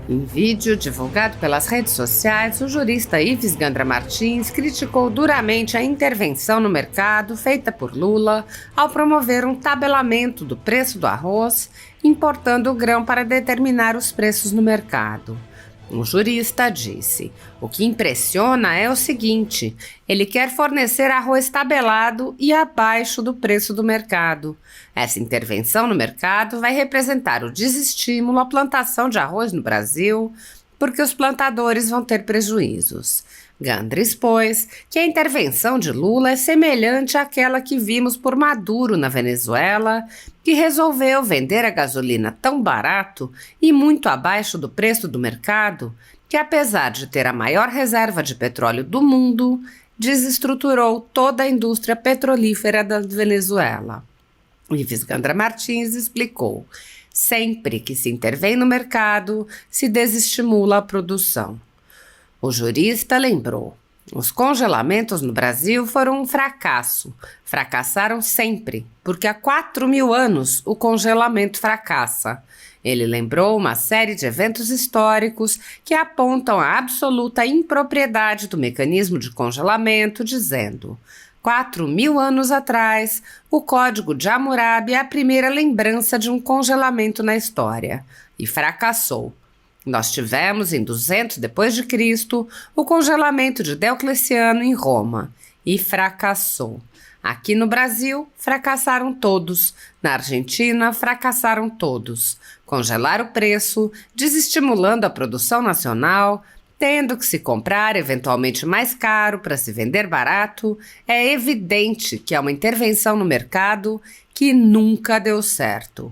Em vídeo divulgado pelas redes sociais, o jurista Ives Gandra Martins criticou duramente a intervenção no mercado feita por Lula ao promover um tabelamento do preço do arroz, importando o grão para determinar os preços no mercado. O jurista disse: "O que impressiona é o seguinte, ele quer fornecer arroz tabelado e abaixo do preço do mercado. Essa intervenção no mercado vai representar o desestímulo à plantação de arroz no Brasil, porque os plantadores vão ter prejuízos." Gandra expôs que a intervenção de Lula é semelhante àquela que vimos por Maduro na Venezuela, que resolveu vender a gasolina tão barato e muito abaixo do preço do mercado, que apesar de ter a maior reserva de petróleo do mundo, desestruturou toda a indústria petrolífera da Venezuela. Ives Gandra Martins explicou: sempre que se intervém no mercado, se desestimula a produção. O jurista lembrou: os congelamentos no Brasil foram um fracasso. Fracassaram sempre, porque há 4.000 anos o congelamento fracassa. Ele lembrou uma série de eventos históricos que apontam a absoluta impropriedade do mecanismo de congelamento, dizendo: 4.000 anos atrás, o Código de Hammurabi é a primeira lembrança de um congelamento na história, e fracassou. Nós tivemos, em 200 d.C., o congelamento de Diocleciano em Roma, e fracassou. Aqui no Brasil, fracassaram todos. Na Argentina, fracassaram todos. Congelar o preço, desestimulando a produção nacional, tendo que se comprar eventualmente mais caro para se vender barato, é evidente que é uma intervenção no mercado que nunca deu certo.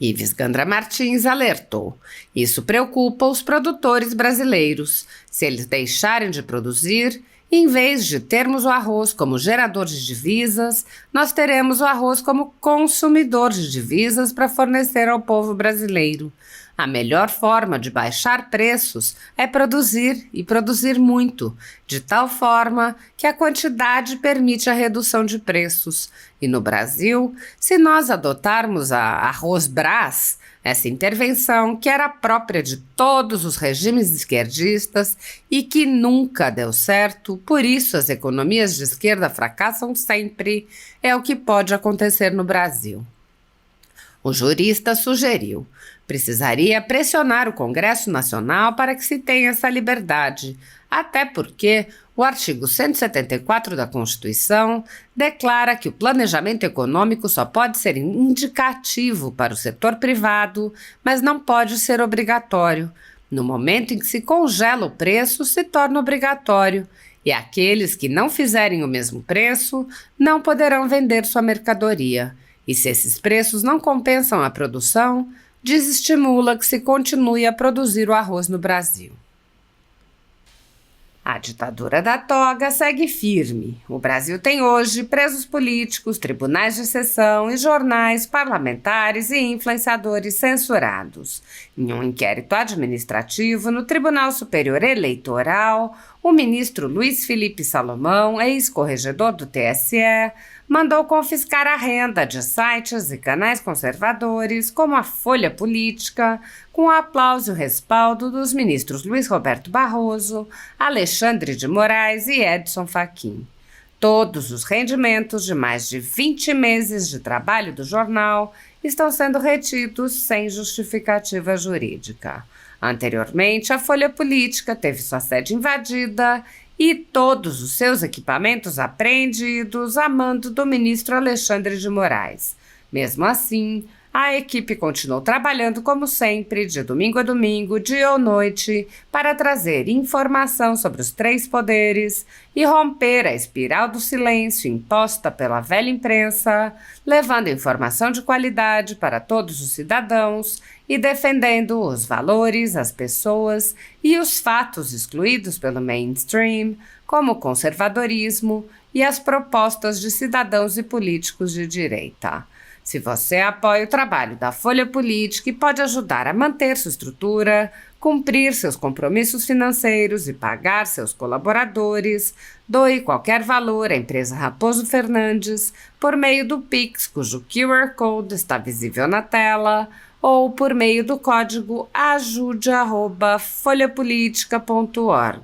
Ives Gandra Martins alertou: isso preocupa os produtores brasileiros. Se eles deixarem de produzir, em vez de termos o arroz como gerador de divisas, nós teremos o arroz como consumidor de divisas para fornecer ao povo brasileiro. A melhor forma de baixar preços é produzir, e produzir muito, de tal forma que a quantidade permite a redução de preços. E no Brasil, se nós adotarmos a Arroz Brás, essa intervenção que era própria de todos os regimes esquerdistas e que nunca deu certo, por isso as economias de esquerda fracassam sempre, é o que pode acontecer no Brasil. O jurista sugeriu: precisaria pressionar o Congresso Nacional para que se tenha essa liberdade, até porque o artigo 174 da Constituição declara que o planejamento econômico só pode ser indicativo para o setor privado, mas não pode ser obrigatório. No momento em que se congela o preço, se torna obrigatório, e aqueles que não fizerem o mesmo preço não poderão vender sua mercadoria. E se esses preços não compensam a produção, desestimula que se continue a produzir o arroz no Brasil. A ditadura da toga segue firme. O Brasil tem hoje presos políticos, tribunais de exceção e jornais, parlamentares e influenciadores censurados. Em um inquérito administrativo no Tribunal Superior Eleitoral, o ministro Luiz Felipe Salomão, ex-corregedor do TSE, mandou confiscar a renda de sites e canais conservadores, como a Folha Política, com o aplauso e o respaldo dos ministros Luiz Roberto Barroso, Alexandre de Moraes e Edson Fachin. Todos os rendimentos de mais de 20 meses de trabalho do jornal estão sendo retidos sem justificativa jurídica. Anteriormente, a Folha Política teve sua sede invadida e todos os seus equipamentos apreendidos a mando do ministro Alexandre de Moraes. Mesmo assim, a equipe continuou trabalhando como sempre, de domingo a domingo, dia ou noite, para trazer informação sobre os três poderes e romper a espiral do silêncio imposta pela velha imprensa, levando informação de qualidade para todos os cidadãos e defendendo os valores, as pessoas e os fatos excluídos pelo mainstream, como o conservadorismo e as propostas de cidadãos e políticos de direita. Se você apoia o trabalho da Folha Política e pode ajudar a manter sua estrutura, cumprir seus compromissos financeiros e pagar seus colaboradores, doe qualquer valor à empresa Raposo Fernandes por meio do Pix, cujo QR Code está visível na tela, ou por meio do código ajude@folhapolitica.org.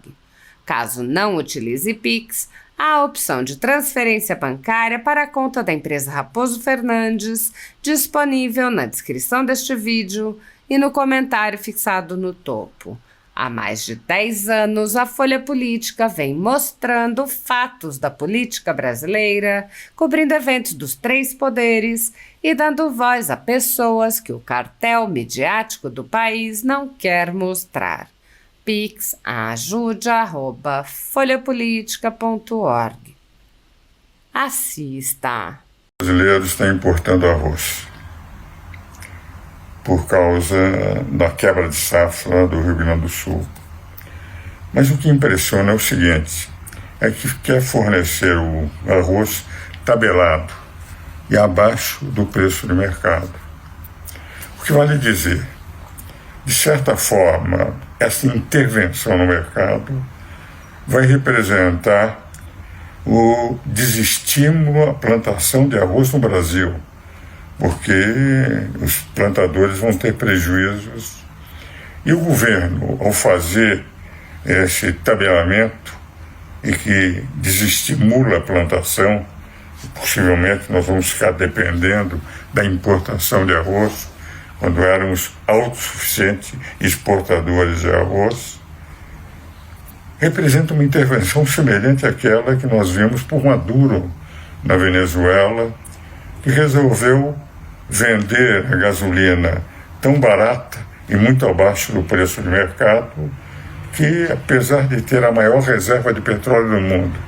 Caso não utilize Pix, há a opção de transferência bancária para a conta da empresa Raposo Fernandes, disponível na descrição deste vídeo e no comentário fixado no topo. Há mais de 10 anos, a Folha Política vem mostrando fatos da política brasileira, cobrindo eventos dos 3 poderes e dando voz a pessoas que o cartel midiático do país não quer mostrar. Pix ajude@folhapolitica.org. Assista. Os brasileiros estão importando arroz por causa da quebra de safra do Rio Grande do Sul. Mas o que impressiona é o seguinte, é que quer fornecer o arroz tabelado e abaixo do preço de mercado. O que vale dizer, de certa forma, essa intervenção no mercado vai representar o desestímulo à plantação de arroz no Brasil, porque os plantadores vão ter prejuízos. E o governo, ao fazer esse tabelamento e que desestimula a plantação, possivelmente nós vamos ficar dependendo da importação de arroz, quando éramos autossuficientes exportadores de arroz, representa uma intervenção semelhante àquela que nós vimos por Maduro na Venezuela, que resolveu vender a gasolina tão barata e muito abaixo do preço de mercado, que, apesar de ter a maior reserva de petróleo do mundo,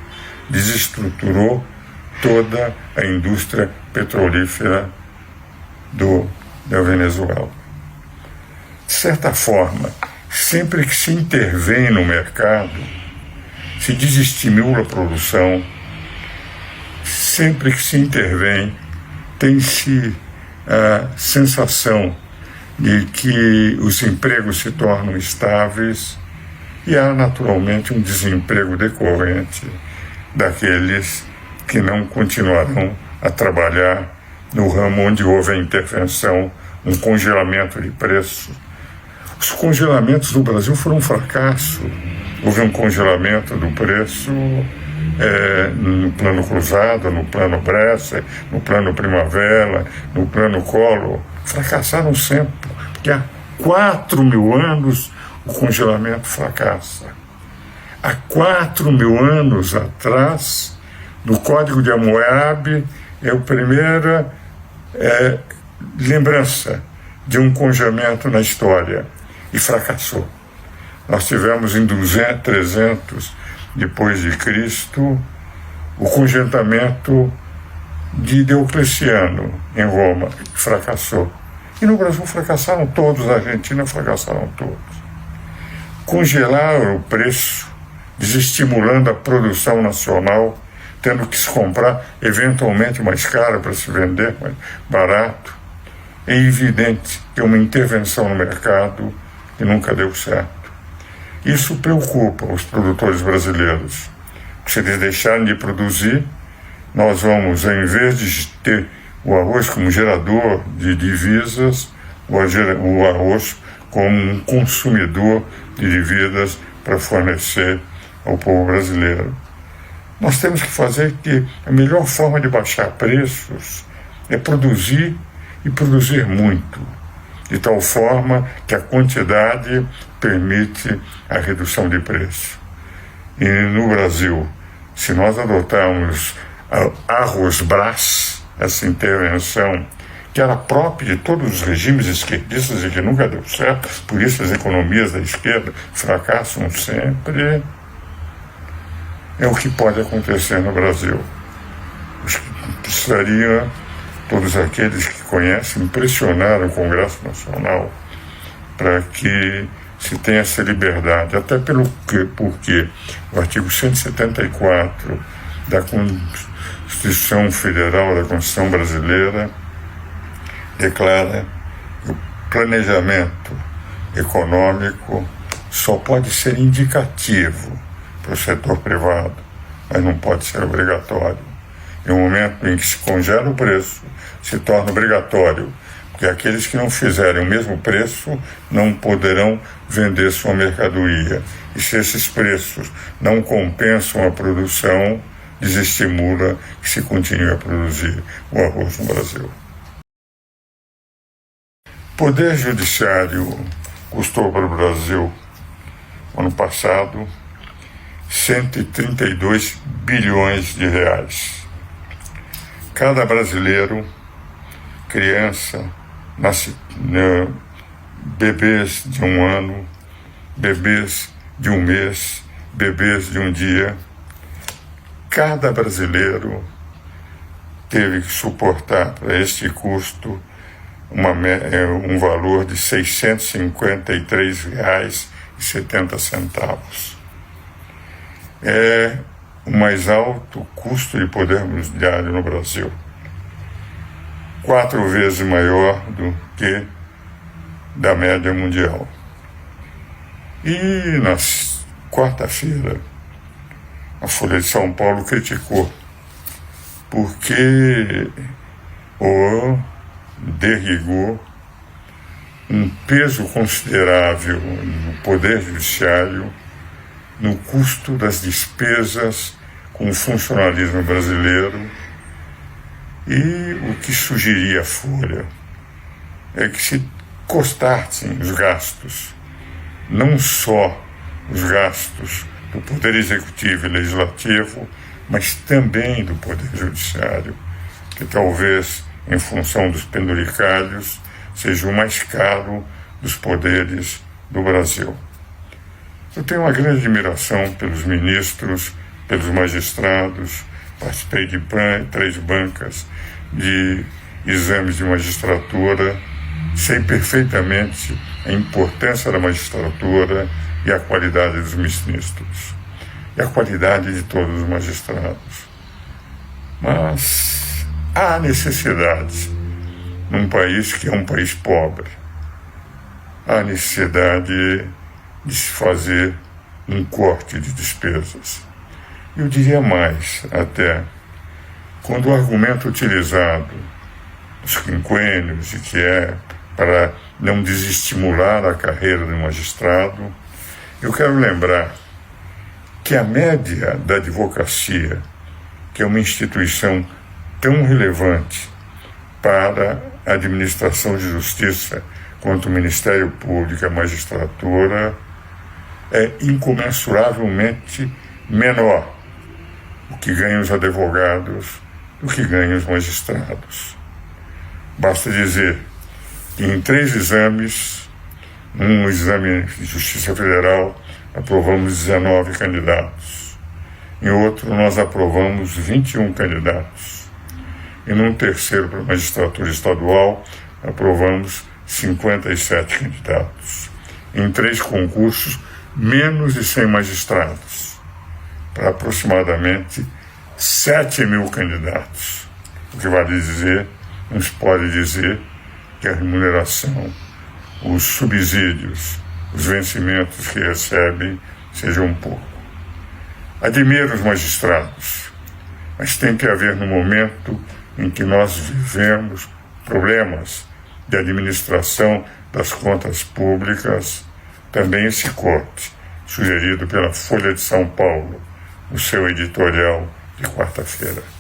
desestruturou toda a indústria petrolífera da Venezuela. De certa forma, sempre que se intervém no mercado, se desestimula a produção, sempre que se intervém, tem-se a sensação de que os empregos se tornam estáveis e há naturalmente um desemprego decorrente daqueles que não continuarão a trabalhar no ramo onde houve a intervenção, um congelamento de preços. Os congelamentos no Brasil foram um fracasso. Houve um congelamento do preço no plano cruzado, no plano Bresser, no plano Primavera, no plano Collor. Fracassaram sempre, porque há 4.000 anos o congelamento fracassa. Há 4.000 anos atrás, no Código de Hammurabi, é a primeira lembrança de um congelamento na história, e fracassou. Nós tivemos em 300 depois de Cristo o congelamento de Diocleciano em Roma, que fracassou. E no Brasil fracassaram todos, na Argentina fracassaram todos. Congelar o preço, desestimulando a produção nacional, tendo que se comprar eventualmente mais caro para se vender mais barato. É evidente que é uma intervenção no mercado que nunca deu certo. Isso preocupa os produtores brasileiros. Se eles deixarem de produzir, nós vamos, em vez de ter o arroz como gerador de divisas, o arroz como um consumidor de divisas para fornecer ao povo brasileiro. Nós temos que fazer que a melhor forma de baixar preços é produzir e produzir muito, de tal forma que a quantidade permite a redução de preço. E no Brasil, se nós adotarmos a Arroz-Brás, essa intervenção, que era própria de todos os regimes esquerdistas e que nunca deu certo, por isso as economias da esquerda fracassam sempre, é o que pode acontecer no Brasil. Precisaria, todos aqueles que conhecem, pressionar o Congresso Nacional para que se tenha essa liberdade, até porque o artigo 174 da Constituição Federal, da Constituição Brasileira, declara que o planejamento econômico só pode ser indicativo para o setor privado, mas não pode ser obrigatório. Em um momento em que se congela o preço, se torna obrigatório, porque aqueles que não fizerem o mesmo preço não poderão vender sua mercadoria. E se esses preços não compensam a produção, desestimula que se continue a produzir o arroz no Brasil. O Poder Judiciário custou para o Brasil, ano passado, 132 bilhões de reais. Cada brasileiro, criança, bebês de 1 ano, bebês de 1 mês, bebês de 1 dia, cada brasileiro teve que suportar para este custo um valor de R$ 653,70. É o mais alto custo de poder judiciário no Brasil, 4 vezes maior do que da média mundial. E na quarta-feira, a Folha de São Paulo criticou, porque derrigou um peso considerável no Poder Judiciário no custo das despesas com o funcionalismo brasileiro. E o que sugeria a Folha é que se cortassem os gastos, não só os gastos do Poder Executivo e Legislativo, mas também do Poder Judiciário, que talvez, em função dos penduricalhos, seja o mais caro dos poderes do Brasil. Eu tenho uma grande admiração pelos ministros, pelos magistrados, participei de 3 bancas de exames de magistratura, sei perfeitamente a importância da magistratura e a qualidade dos ministros, e a qualidade de todos os magistrados. Mas há necessidade, num país que é um país pobre, há necessidade de se fazer um corte de despesas. Eu diria mais até, quando o argumento utilizado nos quinquênios e que é para não desestimular a carreira do magistrado, eu quero lembrar que a média da advocacia, que é uma instituição tão relevante para a administração de justiça quanto o Ministério Público e a magistratura, é incomensuravelmente menor o que ganham os advogados do que ganham os magistrados. Basta dizer que em 3 exames, num exame de Justiça Federal, aprovamos 19 candidatos. Em outro, nós aprovamos 21 candidatos. E num terceiro, para a magistratura estadual, aprovamos 57 candidatos. Em 3 concursos, menos de 100 magistrados, para aproximadamente 7.000 candidatos. O que vale dizer, não se pode dizer que a remuneração, os subsídios, os vencimentos que recebem sejam pouco. Admiro os magistrados, mas tem que haver, no momento em que nós vivemos problemas de administração das contas públicas, também esse corte, sugerido pela Folha de São Paulo, no seu editorial de quarta-feira.